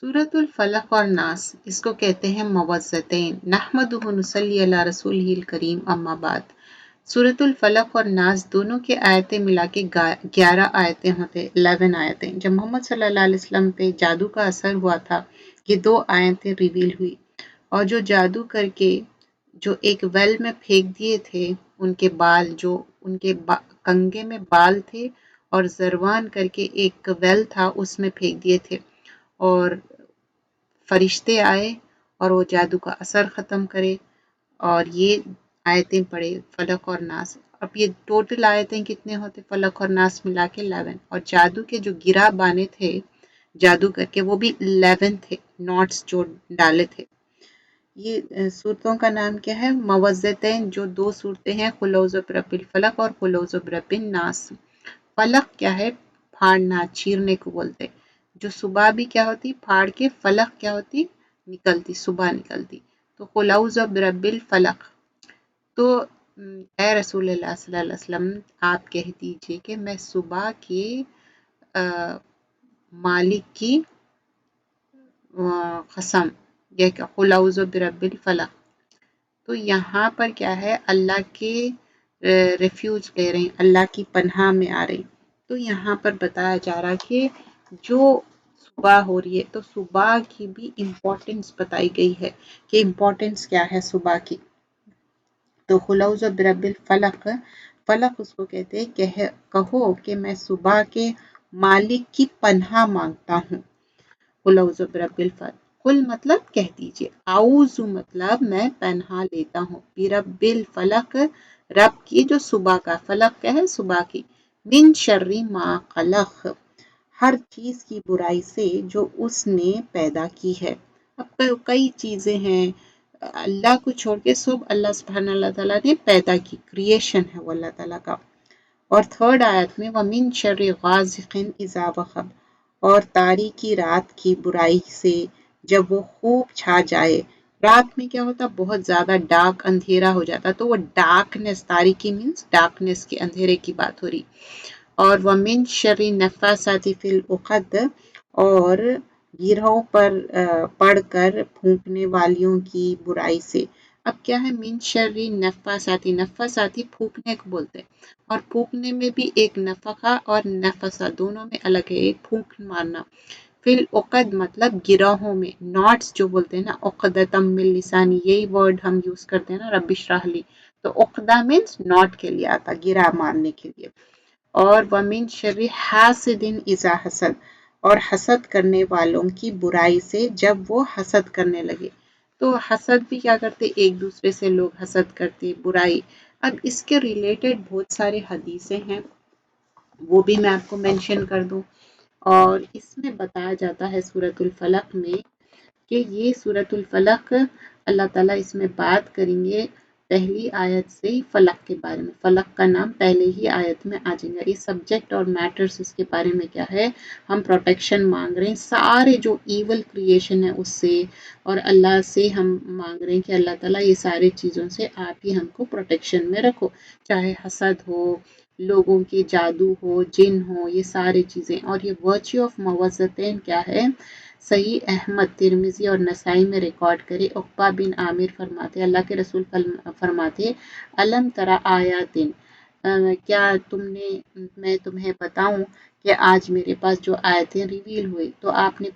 सूरत उल फलक और नास इसको कहते हैं मवज़्ज़तैन। नहमदुहु नुसल्ली अला रसूलिहिल करीम, अम्मा बाद। सूरत उल फलक और नास दोनों की आयतें मिला के 11 आयतें होते, 11 आयतें। जब मोहम्मद सल्लल्लाहु अलैहि वसल्लम पे जादू का असर हुआ था, ये 2 आयतें रिवील हुई। और जो जादू करके जो एक वेल में फेंक दिए थे, उनके बाल जो उनके कंगे में बाल थे, और जरवान करके एक वेल था उसमें फेंक दिए थे, और फरिश्ते आए और वो जादू का असर ख़त्म करे, और ये आयतें पढ़े फलक और नास। अब ये टोटल आयतें कितने होते, फलक और नास मिला के 11। और जादू के जो गिरा बाने थे जादू करके, वो भी 11 थे, नॉट्स जो डाले थे। ये सूरतों का नाम क्या है, मवज़्ज़तैन, जो 2 सूरतें हैं, कुल औज़ु बिरब्बिल फलक और कुल औज़ु बिरब्बिन नास। फलक क्या है, फाड़ना, चीरने को बोलते। जो सुबह भी क्या होती, फाड़ के, फलक क्या होती, निकलती, सुबह निकलती। तो कुल औज़ु बिरब्बिल फलक। तो ए रसूलुल्लाह सल्लल्लाहु अलैहि वसल्लम, आप कह दीजिए कि मैं सुबह के मालिक की कसम, ये क्या, कुल औज़ु बिरब्बिल फलक। तो यहाँ पर क्या है, अल्लाह के रेफ्यूज ले रहे हैं, अल्लाह की पनाह में आ रहे हैं। तो यहाँ पर बताया जा रहा है कि जो सुबह हो रही है, तो सुबह की भी इम्पोर्टेंस बताई गई है कि इम्पोर्टेंस क्या है सुबह की। तो खुलौज़ बिरब्बिल फलक, फलक उसको कहते हैं, कहो कि मैं सुबह के मालिक की पनाह मांगता हूँ। खुलौज़ बिरब्बिल फलक, कुल मतलब कह दीजिए, आऊज़ु मतलब मैं पनाह लेता हूँ, बिरब्बिल फलक, रब की जो सुबह का, फलक क्या है, सुबह की, मिन शर्रि मा खलक, हर चीज की बुराई से जो उसने पैदा की है। अब कई चीजें हैं, अल्लाह को छोड़ के सब अल्लाह सुब्हानहू तआला ने पैदा की, क्रिएशन है वो अल्लाह ताला का। और थर्ड आयत में वमिन शर्रि गासिकिन इज़ा वक़ब, और तारीकी रात की बुराई से जब वो खूब छा जाए। रात में क्या होता, बहुत ज्यादा डार्क, अंधेरा हो जाता, तो वो डार्कनेस, तारीकी मीन्स डार्कनेस की, अंधेरे की बात हो रही। और वमिन शर्रि नफ़्फ़ासाति फिल उक़द, और गिरहों पर पढ़कर फूंकने वालियों की बुराई से। अब क्या है, मिन शर्रि नफ़्फ़ासाति, नफ़्फ़ासाति फूंकने को बोलते हैं, और फूंकने में भी एक नफ़क़ा और नफ़सा दोनों में अलग है, एक फूंक मारना। फिल उक़द मतलब गिरोहों में, नॉट्स जो बोलते हैं ना, उक़दतम मिन लिसानी, यही वर्ड हम यूज करते हैं ना, रब्बि इश्रह ली। तो उक़दा मीन्स नॉट के लिए आता, गिरा मारने के लिए। और वमिन शर्रि हासिदिन इज़ा हसद, और हसद करने वालों की बुराई से जब वो हसद करने लगे। तो हसद भी क्या करते, एक दूसरे से लोग हसद करते, बुराई। अब इसके रिलेटेड बहुत सारे हदीसें हैं, वो भी मैं आपको मेंशन कर दूं। और इसमें बताया जाता है सूरतुल फलक में कि ये सूरतुल फलक, अल्लाह ताला इसमें बात करेंगे पहली आयत से ही फलक के बारे में, फलक का नाम पहले ही आयत में आ जाएगा। ये सब्जेक्ट और मैटर्स इसके बारे में क्या है, हम प्रोटेक्शन मांग रहे हैं सारे जो ईवल क्रिएशन है उससे, और अल्लाह से हम मांग रहे हैं कि अल्लाह ताला ये सारी चीज़ों से आप ही हमको प्रोटेक्शन में रखो, चाहे हसद हो, लोगों के जादू हो, जिन हो, ये सारी चीज़ें। और ये वर्च्यू ऑफ मवज़्ज़तैन क्या है, सही अहमद, तिरमिज़ी और नसाई में रिकॉर्ड करे। उक़बा बिन आमिर फरमाते, अल्लाह के रसूल फरमाते, अलम तरा आयातिन, क्या तुमने, मैं तुम्हें बताऊं कि आज मेरे पास जो आयतें रिवील हुई। तो आपने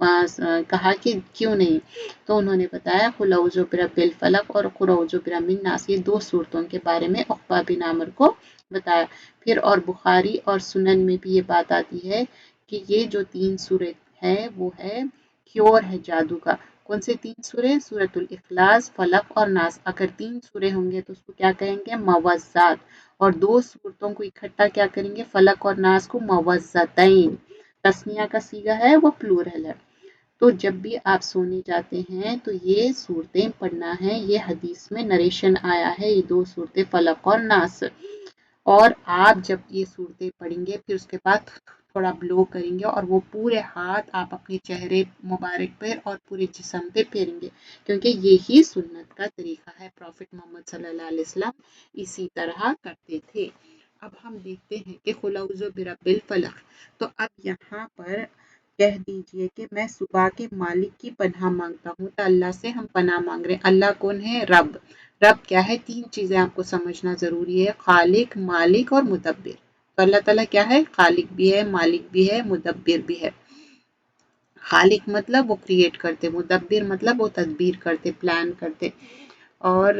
कहा कि क्यों नहीं, तो उन्होंने बताया कुल औज़ु बिरब्बिल फलक और कुल औज़ु बिरब्बिन नास, ये 2 सूरतों के बारे में उक़बा बिन आमिर को बताया। फिर और बुखारी और सुनन में भी ये बात आती है कि ये जो 3 सूरत है वो है क्योर है जादू का। कौन से 3 सूरे, सूरतुल इखलास, फलक और नास। अगर 3 सूरे होंगे तो उसको क्या कहेंगे, मवज़्ज़ात। और 2 सूरतों को इकट्ठा क्या करेंगे, फलक और नास को, मवज़्ज़तैन। तस्निया का सीगा है, वो प्लूरल है। तो जब भी आप सोने जाते हैं तो ये सूरतें पढ़ना है, ये हदीस में नरेशन आया है, ये 2 सूरतें फलक और नास। और आप जब ये सूरतें पढ़ेंगे, फिर उसके बाद थोड़ा ब्लो करेंगे, और वो पूरे हाथ आप अपने चेहरे मुबारक पे और पूरे जिस्म पे फेरेंगे, क्योंकि यही सुन्नत का तरीका है, प्रॉफिट मोहम्मद सल्लल्लाहु अलैहि वसल्लम इसी तरह करते थे। अब हम देखते हैं कि खुल औज़ु बिरब्बिल फलक। तो अब यहाँ पर کہہ دیجئے کہ میں صبح کے مالک کی پناہ مانگتا ہوں. تو اللہ سے ہم پناہ مانگ رہے ہیں. اللہ کون ہے؟ رب. رب کیا ہے؟ 3 چیزیں آپ کو سمجھنا ضروری ہے، خالق، مالک اور مدبر. تو اللہ تعالیٰ کیا ہے؟ خالق بھی ہے، مالک بھی ہے، مدبر بھی ہے. خالق مطلب وہ کریٹ کرتے، مدبر مطلب وہ تدبیر کرتے، پلان کرتے، اور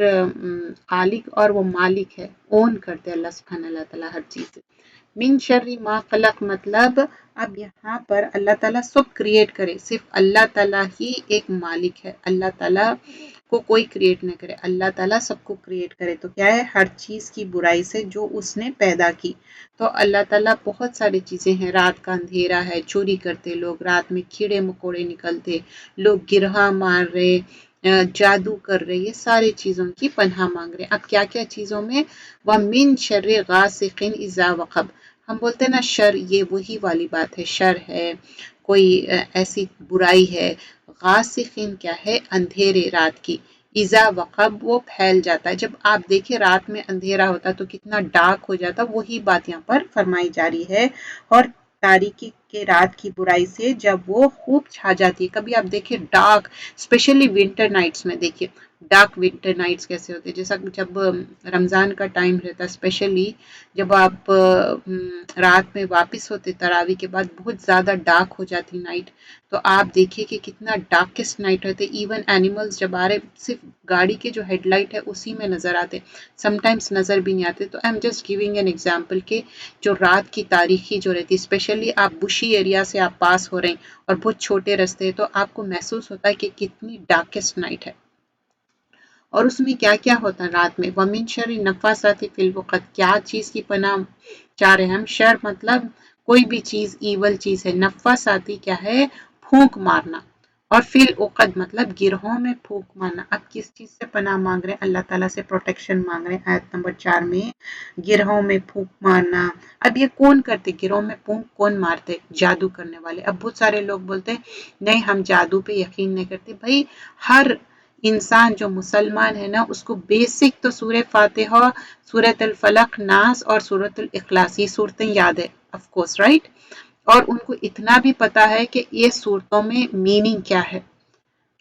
خالق اور وہ مالک ہے، اون کرتے اللہ سبحانہ اللہ تعالیٰ ہر چیز سے. من شر ما خلق مطلب اب یہاں پر اللہ تعالیٰ سب کریٹ کرے، صرف اللہ تعالیٰ ہی ایک مالک ہے، اللہ تعالیٰ کو کوئی کریٹ نہ کرے، اللہ تعالیٰ سب کو کریٹ کرے. تو کیا ہے؟ ہر چیز کی برائی سے جو اس نے پیدا کی. تو اللہ تعالیٰ بہت ساری چیزیں ہیں، رات کا اندھیرا ہے، چوری کرتے لوگ، رات میں کیڑے مکوڑے نکلتے، لوگ گرہا مار رہے، جادو کر رہے، یہ ساری چیزوں کی پناہ مانگ رہے. اب کیا کیا چیزوں میں؟ وَمِن شَرِّ غَاسِقٍ إِذَا وَقَبَ. ہم بولتے ہیں نا شر، یہ وہی والی بات ہے، شر ہے، کوئی ایسی برائی ہے. غاسقین کیا ہے؟ اندھیرے رات کی. اذا وقب وہ پھیل جاتا ہے. جب آپ دیکھیں رات میں اندھیرا ہوتا تو کتنا ڈارک ہو جاتا، وہی بات یہاں پر فرمائی جا رہی ہے. اور تاریکی کے رات کی برائی سے جب وہ خوب چھا جاتی ہے. کبھی آپ دیکھیں ڈارک، اسپیشلی ونٹر نائٹس میں دیکھیے ڈارک ونٹر نائٹس کیسے ہوتے ہیں. جیسا جب رمضان کا ٹائم رہتا ہے، اسپیشلی جب آپ رات میں واپس ہوتے تراویح کے بعد، بہت زیادہ ڈارک ہو جاتی نائٹ. تو آپ دیکھیے کہ کتنا ڈارکسٹ نائٹ رہتے. ایون اینیملز جب آ رہے صرف گاڑی کے جو ہیڈ لائٹ ہے اسی میں نظر آتے، سم ٹائمز نظر بھی نہیں آتے. تو I am just giving an example کہ جو رات کی تاریخی جو رہتی، اسپیشلی آپ بشی ایریا سے آپ پاس ہو رہے ہیں اور بہت چھوٹے رستے ہیں، تو آپ کو محسوس ہوتا ہے کہ کتنی ڈارکسٹ نائٹ ہے. اور اس میں کیا کیا ہوتا ہے رات میں؟ وَمِن شَرِّ النَّفَّاثَاتِ فِی الْعُقَدِ. کیا چیز کی پناہ چاہ رہے ہیں ہم؟ شر مطلب کوئی بھی چیز ایول چیز ہے. نفاساتی کیا ہے؟ پھونک مارنا. اور فی العقد مطلب گرہوں میں پھونک مارنا. اب کس چیز سے پناہ مانگ رہے ہیں؟ اللہ تعالیٰ سے پروٹیکشن مانگ رہے ہیں. آیت نمبر 4 میں گرہوں میں پھونک مارنا. اب یہ کون کرتے؟ گرہوں میں پھونک کون مارتے؟ جادو کرنے والے. اب بہت سارے لوگ بولتے ہیں نہیں ہم جادو پہ یقین نہیں کرتے. بھائی ہر انسان جو مسلمان ہے نا، اس کو بیسک تو سورہ فاتحہ، سورۃ الفلق، ناس اور سورۃ الاخلاص یہ صورتیں یاد ہے آف کورس، رائٹ. اور ان کو اتنا بھی پتا ہے کہ یہ صورتوں میں میننگ کیا ہے،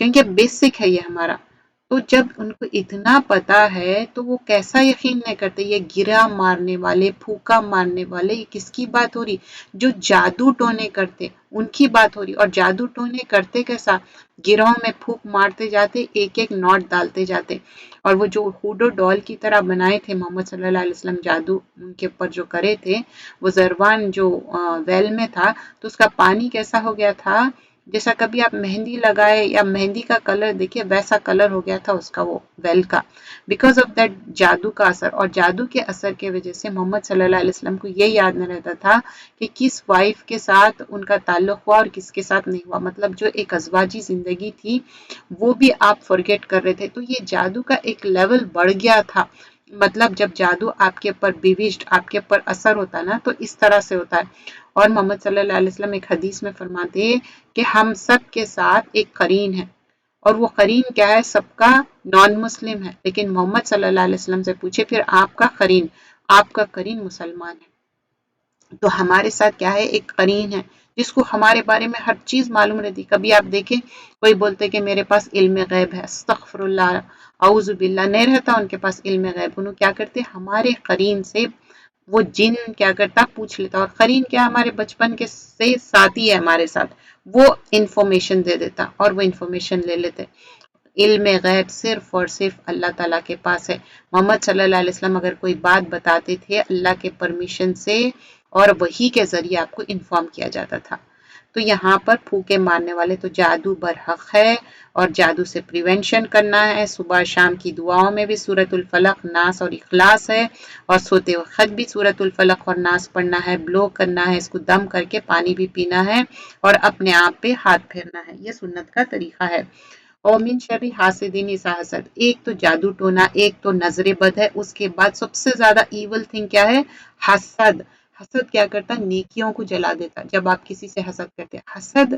کیونکہ بیسک ہے یہ ہمارا. تو جب ان کو اتنا پتا ہے تو وہ کیسا یقین نہیں کرتے؟ یہ گرا مارنے والے، پھوکا مارنے والے، یہ کس کی بات ہو رہی؟ جو جادو ٹونے کرتے ان کی بات ہو رہی. اور جادو ٹونے کرتے کیسا؟ گروہوں میں پھونک مارتے جاتے، ایک ایک نوٹ ڈالتے جاتے. اور وہ جو ہوڈو ڈال کی طرح بنائے تھے محمد صلی اللہ علیہ وسلم، جادو ان کے اوپر جو کرے تھے، وہ زروان جو ویل میں تھا تو اس کا پانی کیسا ہو گیا تھا؟ جیسا کبھی آپ مہندی لگائے یا مہندی کا کلر دیکھیے ویسا کلر ہو گیا تھا اس کا، وہ ویل کا، بیکاز آف دیٹ جادو کا اثر. اور جادو کے اثر کی وجہ سے محمد صلی اللہ علیہ وسلم کو یہ یاد نہ رہتا تھا کہ کس وائف کے ساتھ ان کا تعلق ہوا اور کس کے ساتھ نہیں ہوا. مطلب جو ایک ازواجی زندگی تھی وہ بھی آپ فرگیٹ کر رہے تھے. تو یہ جادو کا ایک لیول بڑھ گیا تھا. مطلب جب جادو آپ کے اوپر بیویشڈ، آپ کے اوپر اثر ہوتا ہے نا، تو اس طرح سے ہوتا ہے. اور محمد صلی اللہ علیہ وسلم ایک حدیث میں فرماتے ہیں کہ ہم سب کے ساتھ ایک قرین ہے، اور وہ قرین کیا ہے؟ سب کا نان مسلم ہے. لیکن محمد صلی اللہ علیہ وسلم سے پوچھے پھر آپ کا قرین، آپ کا قرین مسلمان ہے. تو ہمارے ساتھ کیا ہے؟ ایک قرین ہے جس کو ہمارے بارے میں ہر چیز معلوم رہتی. کبھی آپ دیکھیں کوئی بولتے کہ میرے پاس علم غیب ہے، استغفر اللہ، اعوذ باللہ، نہیں رہتا ان کے پاس علم غیب. انہوں کیا کرتے؟ ہمارے قرین سے وہ جن کیا کرتا؟ پوچھ لیتا. اور قرین کیا؟ ہمارے بچپن کے سے ساتھی ہے ہمارے ساتھ، وہ انفارمیشن دے دیتا اور وہ انفارمیشن لے لیتے. علم غیب صرف اور صرف اللہ تعالیٰ کے پاس ہے. محمد صلی اللہ علیہ وسلم اگر کوئی بات بتاتے تھے اللہ کے پرمیشن سے اور وحی کے ذریعے آپ کو انفارم کیا جاتا تھا. تو یہاں پر پھوکے مارنے والے تو جادو برحق ہے اور جادو سے پریونشن کرنا ہے. صبح شام کی دعاؤں میں بھی سورۃ الفلق، ناس اور اخلاص ہے، اور سوتے وقت بھی سورۃ الفلق اور ناس پڑھنا ہے. بلو کرنا ہے، اس کو دم کر کے پانی بھی پینا ہے اور اپنے آپ پہ ہاتھ پھیرنا ہے. یہ سنت کا طریقہ ہے. اور من شر حاسدین اذا حسد، ایک تو جادو ٹونا، ایک تو نظر بد ہے. اس کے بعد سب سے زیادہ ایول تھنگ کیا ہے؟ حسد. حسد کیا کرتا؟ نیکیوں کو جلا دیتا. جب آپ کسی سے حسد کرتے، حسد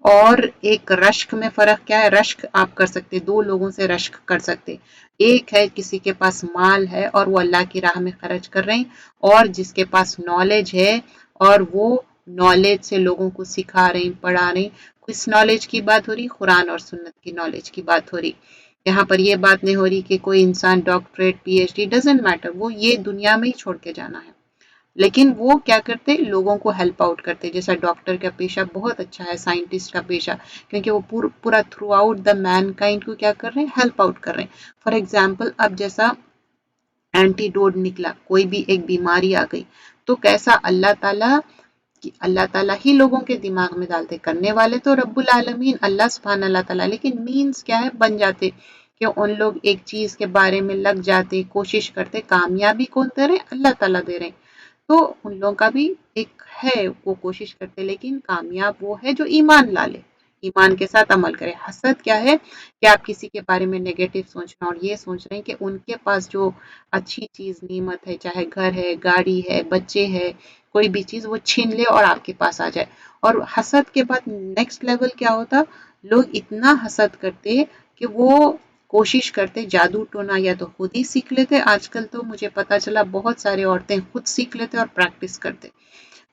اور ایک رشک میں فرق کیا ہے؟ رشک آپ کر سکتے، دو لوگوں سے رشک کر سکتے. ایک ہے کسی کے پاس مال ہے اور وہ اللہ کی راہ میں خرچ کر رہے ہیں، اور جس کے پاس نالج ہے اور وہ نالج سے لوگوں کو سکھا رہے ہیں، پڑھا رہے ہیں. کس نالج کی بات ہو رہی؟ قرآن اور سنت کی نالج کی بات ہو رہی. یہاں پر یہ بات نہیں ہو رہی کہ کوئی انسان doctorate P H D doesn't matter, وہ یہ دنیا میں ہی چھوڑ کے جانا ہے، لیکن وہ کیا کرتے؟ لوگوں کو ہیلپ آؤٹ کرتے. جیسا ڈاکٹر کا پیشہ بہت اچھا ہے، سائنٹسٹ کا پیشہ، کیونکہ وہ پورا throughout the mankind کو کیا کر رہے ہیں؟ ہیلپ آؤٹ کر رہے ہیں. فار ایگزامپل اب جیسا اینٹی ڈوڈ نکلا، کوئی بھی ایک بیماری آ گئی، تو کیسا اللہ تعالیٰ ہی لوگوں کے دماغ میں ڈالتے، کرنے والے تو رب العالمین اللہ سبحانہ اللہ تعالیٰ، لیکن مینز کیا ہے؟ بن جاتے کہ ان لوگ ایک چیز کے بارے میں لگ جاتے، کوشش کرتے. کامیابی کون دے رہے؟ اللہ تعالیٰ دے رہے ہیں. تو ان لوگوں کا بھی ایک ہے، وہ کوشش کرتے، لیکن کامیاب وہ ہے جو ایمان لا لے، ایمان کے ساتھ عمل کرے. حسد کیا ہے؟ کہ آپ کسی کے بارے میں نیگیٹو سوچ رہے ہیں اور یہ سوچ رہے ہیں کہ ان کے پاس جو اچھی چیز نعمت ہے، چاہے گھر ہے، گاڑی ہے، بچے ہے، کوئی بھی چیز وہ چھین لے اور آپ کے پاس آ جائے. اور حسد کے بعد نیکسٹ لیول کیا ہوتا؟ لوگ اتنا حسد کرتے کہ وہ کوشش کرتے جادو ٹونا یا تو خود ہی سیکھ لیتے. آج کل تو مجھے پتا چلا بہت سارے عورتیں خود سیکھ لیتے اور پریکٹس کرتے.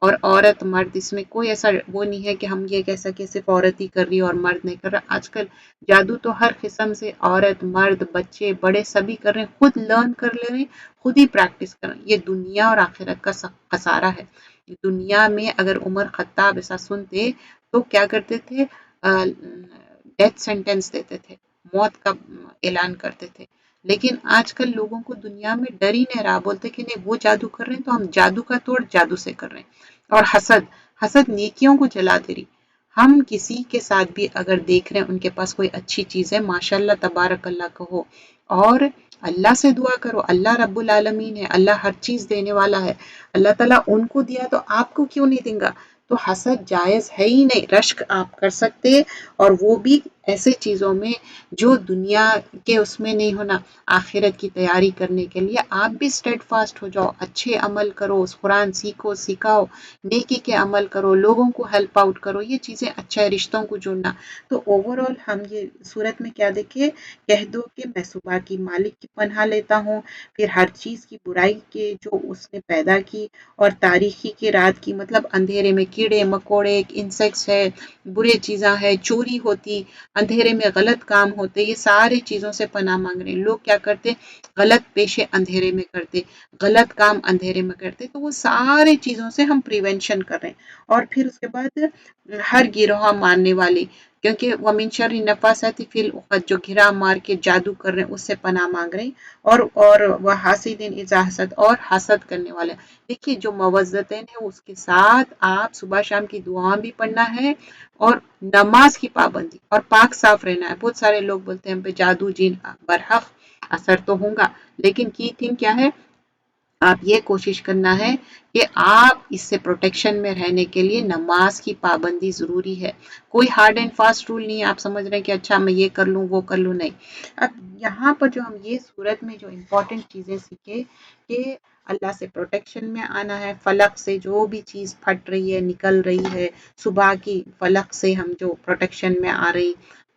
اور عورت مرد اس میں کوئی ایسا وہ نہیں ہے کہ ہم یہ کہہ سکیں صرف عورت ہی کر رہی ہے اور مرد نہیں کر رہا. آج کل جادو تو ہر قسم سے عورت مرد بچے بڑے سبھی کر رہے ہیں، خود لرن کر لے رہے ہیں، خود ہی پریکٹس کر رہے ہیں. یہ دنیا اور آخرت کا خسارہ ہے. دنیا میں اگر عمر خطاب ایسا سنتے تو کیا کرتے تھے؟ ڈیتھ سینٹینس دیتے تھے، موت کا اعلان کرتے تھے. لیکن آج کل لوگوں کو دنیا میں ڈر ہی نہیں رہا، بولتے کہ نہیں وہ جادو کر رہے ہیں تو ہم جادو کا توڑ جادو سے کر رہے ہیں. اور حسد نیکیوں کو جلا دے رہی. ہم کسی کے ساتھ بھی اگر دیکھ رہے ہیں ان کے پاس کوئی اچھی چیز ہے، ماشاءاللہ تبارک اللہ کہو اور اللہ سے دعا کرو. اللہ رب العالمین ہے، اللہ ہر چیز دینے والا ہے. اللہ تعالیٰ ان کو دیا تو آپ کو کیوں نہیں دیں گا؟ تو حسد جائز ہے ہی نہیں. رشک آپ کر سکتے اور وہ بھی ایسے چیزوں میں جو دنیا کے اس میں نہیں ہونا. آخرت کی تیاری کرنے کے لیے آپ بھی اسٹیڈ فاسٹ ہو جاؤ، اچھے عمل کرو، قرآن سیکھو سکھاؤ، نیکی کے عمل کرو، لوگوں کو ہیلپ آؤٹ کرو. یہ چیزیں اچھا ہے، رشتوں کو جڑنا. تو اوور آل ہم یہ صورت میں کیا دیکھے؟ کہہ دو کہ میں صبح کی مالک کی پناہ لیتا ہوں، پھر ہر چیز کی برائی کے جو اس نے پیدا کی، اور تاریخی کی رات کی مطلب اندھیرے میں کیڑے مکوڑے انسیکٹس ہے، برے چیزاں ہے، چوری ہوتی، اندھیرے میں غلط کام ہوتے، یہ سارے چیزوں سے پناہ مانگ رہے ہیں. لوگ کیا کرتے؟ غلط پیشے اندھیرے میں کرتے، غلط کام اندھیرے میں کرتے. تو وہ سارے چیزوں سے ہم پریونشن کر رہے ہیں. اور پھر اس کے بعد ہر گروہ مارنے والی، کیونکہ وَمِن شَرِّ النَّفَّاثَاتِ فِی الْعُقَدِ جو گرہ مار کے جادو کر رہے ہیں اس سے پناہ مانگ رہے ہیں. اور وہ حاسدٍ اذا حسد، اور حسد کرنے والے. دیکھیے جو موظتین ہے اس کے ساتھ آپ صبح شام کی دعا بھی پڑھنا ہے اور نماز کی پابندی اور پاک صاف رہنا ہے. بہت سارے لوگ بولتے ہیں ہم پہ جادو جن برحق اثر تو ہوگا، لیکن کی تھنگ کیا ہے؟ آپ یہ کوشش کرنا ہے کہ آپ اس سے پروٹیکشن میں رہنے کے لیے نماز کی پابندی ضروری ہے. کوئی ہارڈ اینڈ فاسٹ رول نہیں ہے آپ سمجھ رہے ہیں کہ اچھا میں یہ کر لوں وہ کر لوں، نہیں. اب یہاں پر جو ہم یہ صورت میں جو امپورٹنٹ چیزیں سیکھے کہ اللہ سے پروٹیکشن میں آنا ہے، فلق سے جو بھی چیز پھٹ رہی ہے نکل رہی ہے، صبح کی فلق سے ہم جو پروٹیکشن میں آ رہی،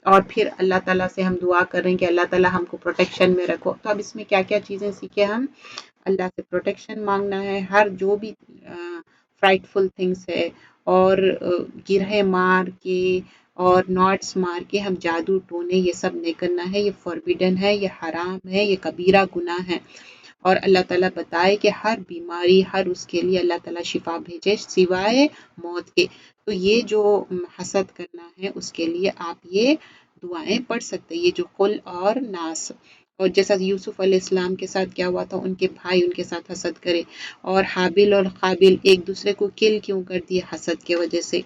اور پھر اللہ تعالیٰ سے ہم دعا کر رہے ہیں کہ اللہ تعالیٰ ہم کو پروٹیکشن میں رکھو. تو اب اس میں کیا کیا چیزیں سیکھے ہم؟ اللہ سے پروٹیکشن مانگنا ہے، ہر جو بھی فرائٹفل تھنگس ہے، اور گرہیں مار کے اور ناٹس مار کے ہم جادو ٹونے یہ سب نہیں کرنا ہے. یہ فوربیڈن ہے، یہ حرام ہے، یہ کبیرہ گناہ ہے. اور اللہ تعالیٰ بتائے کہ ہر بیماری ہر اس کے لیے اللہ تعالیٰ شفا بھیجے سوائے موت کے. تو یہ جو حسد کرنا ہے اس کے لیے آپ یہ دعائیں پڑھ سکتے. یہ جو قل اور ناس، اور جیسا یوسف علیہ السلام کے ساتھ کیا ہوا تھا، ان کے بھائی ان کے ساتھ حسد کرے، اور حابل اور قابل ایک دوسرے کو کل کیوں کر دیے؟ حسد کی وجہ سے.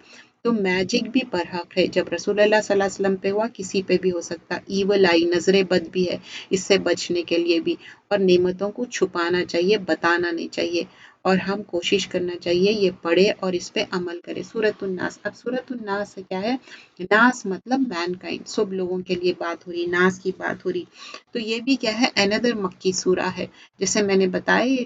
تو میجک بھی برحق ہے، جب رسول اللہ صلی اللہ علیہ وسلم پہ ہوا کسی پہ بھی ہو سکتا. ایول آئی نظر بد بھی ہے، اس سے بچنے کے لیے بھی. اور نعمتوں کو چھپانا چاہیے، بتانا نہیں چاہیے، اور ہم کوشش کرنا چاہیے یہ پڑھے اور اس پہ عمل کرے. سورۃ الناس. اب سورۃ الناس سے کیا ہے؟ ناس مطلب مین کائنڈ، سب لوگوں کے لیے بات ہو رہی، ناس کی بات ہو رہی. تو یہ بھی کیا ہے؟ اندر مکی سورہ ہے. جیسے میں نے بتایا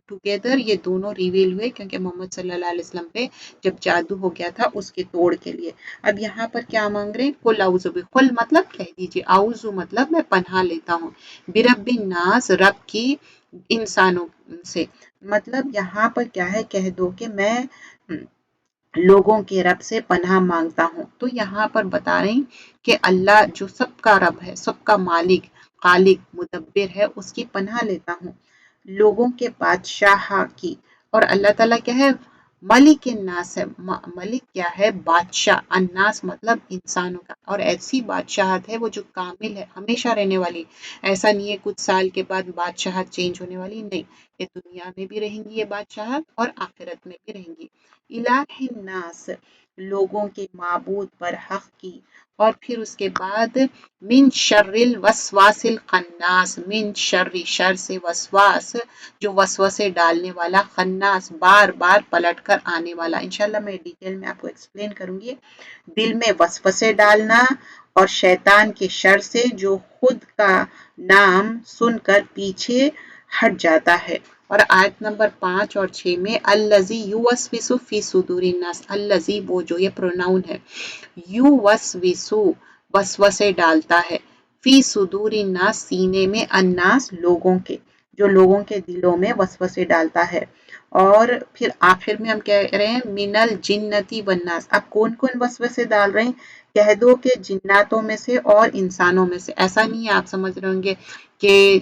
ٹوگیدر یہ دونوں ریویل ہوئے کیونکہ محمد صلی اللہ علیہ وسلم پہ جب جادو ہو گیا تھا اس کے توڑ کے لیے. اب یہاں پر کیا مانگ رہے ہیں؟ قل اعوذ قل مطلب کہہ دیجیے، اعوذ مطلب میں پناہ لیتا ہوں، برب الناس رب کی انسانوں سے. مطلب یہاں پر کیا ہے؟ کہہ دو کہ میں लोगों के रब से पनाह मांगता हूँ। तो यहाँ पर बता रहे हैं कि अल्लाह जो सबका रब है, सबका मालिक, खालिक, मुदब्बिर है, उसकी पनाह लेता हूँ लोगों के बादशाह की। और अल्लाह ताला क्या है? मलिक नास है। मलिक क्या है? बादशाह। अन्नास मतलब इंसानों का। और ऐसी बादशाहत है वो जो कामिल है, हमेशा रहने वाली। ऐसा नहीं है कुछ साल के बाद बादशाहत चेंज होने वाली, नहीं। ये दुनिया में भी रहेंगी ये बादशाहत और आखिरत में भी रहेंगी। इलाहिन नास, लोगों के माबूद बरहक की। और फिर उसके बाद मिन शर्रिल वसवासिल खन्नास, मिन शर्री, शर से, वसवास जो वसवसे डालने वाला, खन्नास बार बार पलट कर आने वाला। इंशाल्लाह मैं डिटेल में आपको एक्सप्लेन करूंगी। दिल में वसवसे डालना और शैतान के शर से जो खुद का नाम सुनकर पीछे हट जाता है। और आयत नंबर 5 और 6 में अल्लजी युवस्विसु फी सुदूरिन नास, अल्लजी वो जो, ये प्रोनाउन है, युवस्विसु वसवसे डालता है, फी सुदूरिन नास सीने में, अन्नास लोगों के, जो लोगों के दिलों में वसवसे डालता है। और फिर आखिर में हम कह रहे हैं मिनल जिन्नती वन्नास। अब कौन कौन वसवसे डाल रहे हैं? कह दो कि जिन्नातों में से और इंसानों में से। ऐसा नहीं है आप समझ रहे होंगे कि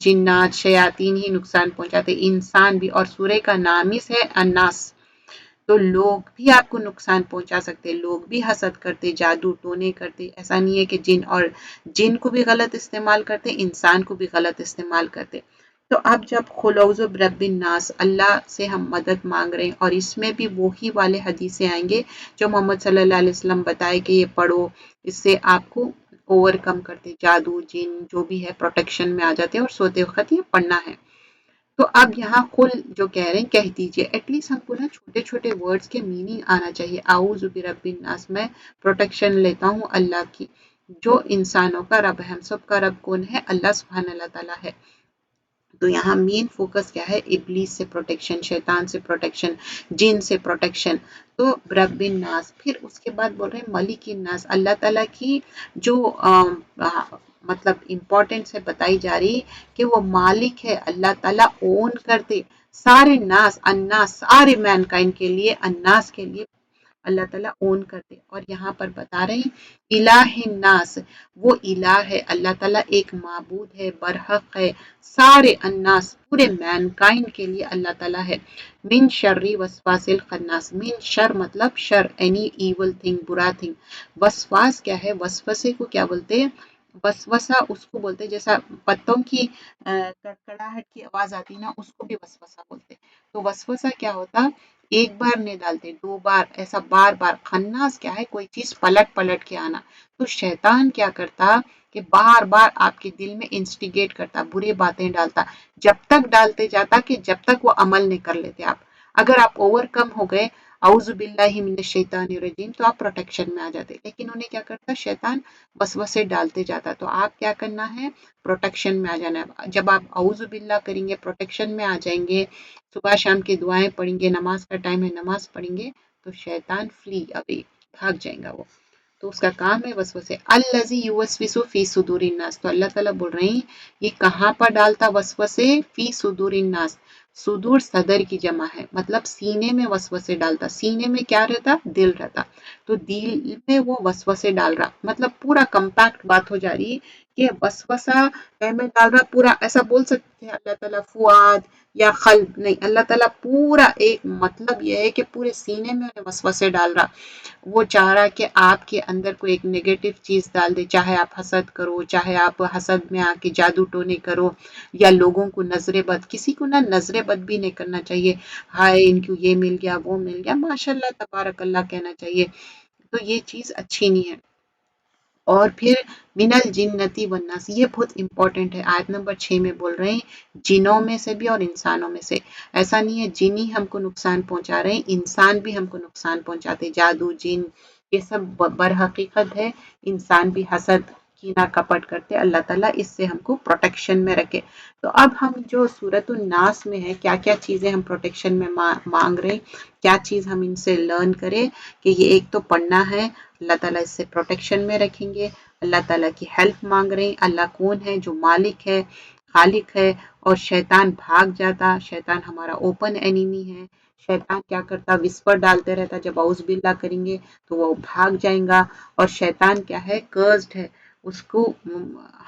जिन्नात शयातीन ही नुकसान पहुंचाते, इंसान भी। और सूर्य का नाम ही है अन्नास, तो लोग भी आपको नुकसान पहुंचा सकते हैं, लोग भी हसद करते, जादू टोने करते। ऐसा नहीं है कि जिन, और जिन को भी गलत इस्तेमाल करते, इंसान को भी गलत इस्तेमाल करते। तो अब जब खुलौज़ बिरब्बिन नास, अल्लाह से हम मदद मांग रहे हैं, और इसमें भी वही वाले हदीसें आएंगे जो मोहम्मद सल्लल्लाहु अलैहि वसल्लम बताए कि ये पढ़ो, इससे आपको ओवरकम करते, जादू जिन जो भी है प्रोटेक्शन में आ जाते हैं, और सोते वक्त ये पढ़ना है। तो अब यहाँ कुल जो कह रहे हैं कह दीजिए, एटलीस्ट हमको ना छोटे छोटे वर्ड्स के मीनिंग आना चाहिए। आऊज़ु बिरब्बिन नास, मैं प्रोटेक्शन लेता हूँ अल्लाह की, जो इंसानों का रब है। हम सब का रब कौन है? अल्लाह सुब्हान अल्लाह ताला है। तो यहाँ मेन फोकस क्या है? इब्लीस से प्रोटेक्शन, शैतान से प्रोटेक्शन, जिन से प्रोटेक्शन। तो रब्बिन नास, फिर उसके बाद बोल रहे हैं मलिकिन नास, अल्लाह ताला की जो मतलब इम्पोर्टेंस है बताई जा रही कि वो मालिक है, अल्लाह ताला ओन करते सारे नास, अन्नास सारे मैनकाइंड के लिए, अन्नास के लिए अल्लाह ताला ओन करते। और यहाँ पर बता रहे हैं इलाहिन नास, वो इलाह है, अल्लाह ताला एक माबूद है, बरहक है, सारे अन्नास पूरे मैनकाइंड के लिए अल्लाह ताला है। मिन शर्री वसवासिल खन्नास, मिन शर मतलब शर, एनी इवल थिंग, बुरा थिंग। वसवास क्या है? वसवसे को क्या बोलते हैं? वसवसा उसको बोलते हैं जैसा पत्तों की कड़कड़ाहट की आवाज आती है ना, उसको भी वसवसा बोलते हैं। तो वसवसा क्या होता? एक बार नहीं डालते, दो बार, ऐसा बार बार। खन्नास क्या है? कोई चीज पलट पलट के आना। तो शैतान क्या करता कि बार बार आपके दिल में इंस्टिगेट करता, बुरी बातें डालता, जब तक डालते जाता कि जब तक वो अमल नहीं कर लेते आप। अगर आप ओवरकम हो गए, औज़ु बिल्लाहि मिनश शैतानिर रजीम, तो आप प्रोटेक्शन में आ जाते। लेकिन उन्हें क्या करता? शैतान वसवसे डालते जाता। तो आप क्या करना है? प्रोटेक्शन में आ जाना है। जब आप औज़ु बिल्लाह करेंगे, प्रोटेक्शन में आ जाएंगे, सुबह शाम की दुआएं पढ़ेंगे, नमाज का टाइम है नमाज पढ़ेंगे, तो शैतान फ्ली अवे, भाग जाएगा वो। तो उसका काम है वसवसे। अल्लज़ी युवस्विसु फी सुदूरिन नास, तो अल्लाह ताला बोल रहे हैं ये कहाँ पर डालता वसवसे? फी सुदूरिन नास, सुदूर सदर की जमा है, मतलब सीने में वसवसे डालता। सीने में क्या रहता? दिल रहता। तो दिल में वो वसवसे डाल रहा, मतलब पूरा कंपैक्ट बात हो जा रही है कि वसवसा में डाल रहा पूरा। ऐसा बोल सकते हैं अल्लाह ताला फुआद या कल्ब, नहीं, अल्लाह ताला पूरा, एक मतलब यह है कि पूरे सीने में उन्हें वसवसे डाल रहा। वो चाह रहा कि आपके अंदर कोई एक नेगेटिव चीज डाल दे, चाहे आप हसद करो, चाहे आप हसद में आके जादू टोने करो, या लोगों को नजरे बद, किसी को ना नजरे बद भी नहीं करना चाहिए। हाय इनको ये मिल गया, वो मिल गया, माशाल्लाह तबारक अल्लाह कहना चाहिए। तो ये चीज अच्छी नहीं है। और फिर मिनल जिन्नती वन्नास, ये बहुत इंपॉर्टेंट है। आयत नंबर 6 में बोल रहे हैं जिनों में से भी और इंसानों में से। ऐसा नहीं है जिन ही हमको नुकसान पहुंचा रहे हैं, इंसान भी हमको नुकसान पहुंचाते। जादू जिन ये सब बरहकीकत है, इंसान भी हसद कीना कपट करते। अल्लाह ताला इससे हमको प्रोटेक्शन में रखे। तो अब हम जो सूरतुन नास में है, क्या क्या चीजें हम प्रोटेक्शन में मांग रहे हैं, क्या चीज हम इनसे लर्न करें कि ये एक तो पढ़ना है, अल्लाह ताला इससे प्रोटेक्शन में रखेंगे, अल्लाह ताला की हेल्प मांग रहे हैं। अल्लाह कौन है? जो मालिक है, खालिक है। और शैतान भाग जाता, शैतान हमारा ओपन एनिमी है, शैतान क्या करता, विस्पर डालते रहता, जब औज़ बिल्ला करेंगे तो वो भाग जाएगा। और शैतान क्या है, कर्स्ड है, उसको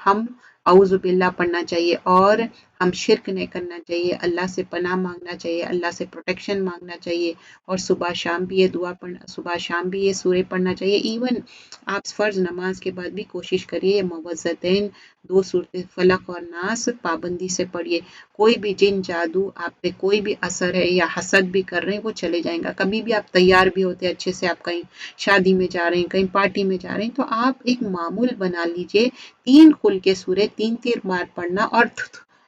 हम औज़ बिल्ला पढ़ना चाहिए और हम शिरक नहीं करना चाहिए, अल्लाह से पनाह मांगना चाहिए, अल्लाह से प्रोटेक्शन मांगना चाहिए। और सुबह शाम भी ये दुआ पढ़ना, सुबह शाम भी ये सूरह पढ़ना चाहिए। इवन आप फ़र्ज नमाज के बाद भी कोशिश करिए मुअव्वज़तैन 2 सूरत फलक और नास पाबंदी से पढ़िए। कोई भी जिन जादू आप पे कोई भी असर है या हसद भी कर रहे हैं वो चले जाएगा। कभी भी आप तैयार भी होते हैं अच्छे से, आप कहीं शादी में जा रहे हैं, कहीं पार्टी में जा रहे हैं, तो आप एक मामूल बना लीजिए 3 खुल के सूरह 3-3 बार पढ़ना और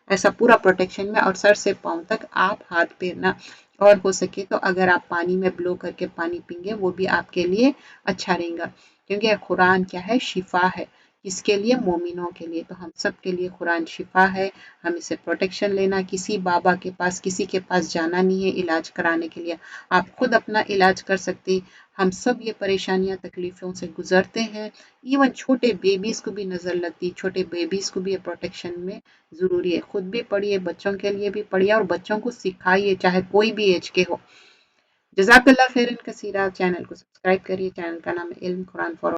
ऐसा पूरा प्रोटेक्शन में, और सर से पाँव तक आप हाथ फेरना। और हो सके तो अगर आप पानी में ब्लो करके पानी पीएंगे वो भी आपके लिए अच्छा रहेगा, क्योंकि कुरान क्या है, शिफा है। किसके लिए, मोमिनों के लिए। तो हम सब के लिए कुरान शिफा है, हम इसे प्रोटेक्शन लेना, किसी बाबा के पास किसी के पास जाना नहीं है इलाज कराने के लिए, आप खुद अपना इलाज कर सकते। हम सब ये परेशानियां तकलीफों से गुजरते हैं। इवन छोटे बेबीज को भी नजर लगती, छोटे बेबीज को भी ये प्रोटेक्शन में जरूरी है। खुद भी पढ़िए, बच्चों के लिए भी पढ़िए और बच्चों को सिखाइए, चाहे कोई भी एज के हो। जजाकल्ला खैरन कसीरा। चैनल को सब्सक्राइब करिए, चैनल का नाम है इल्म कुरान फॉर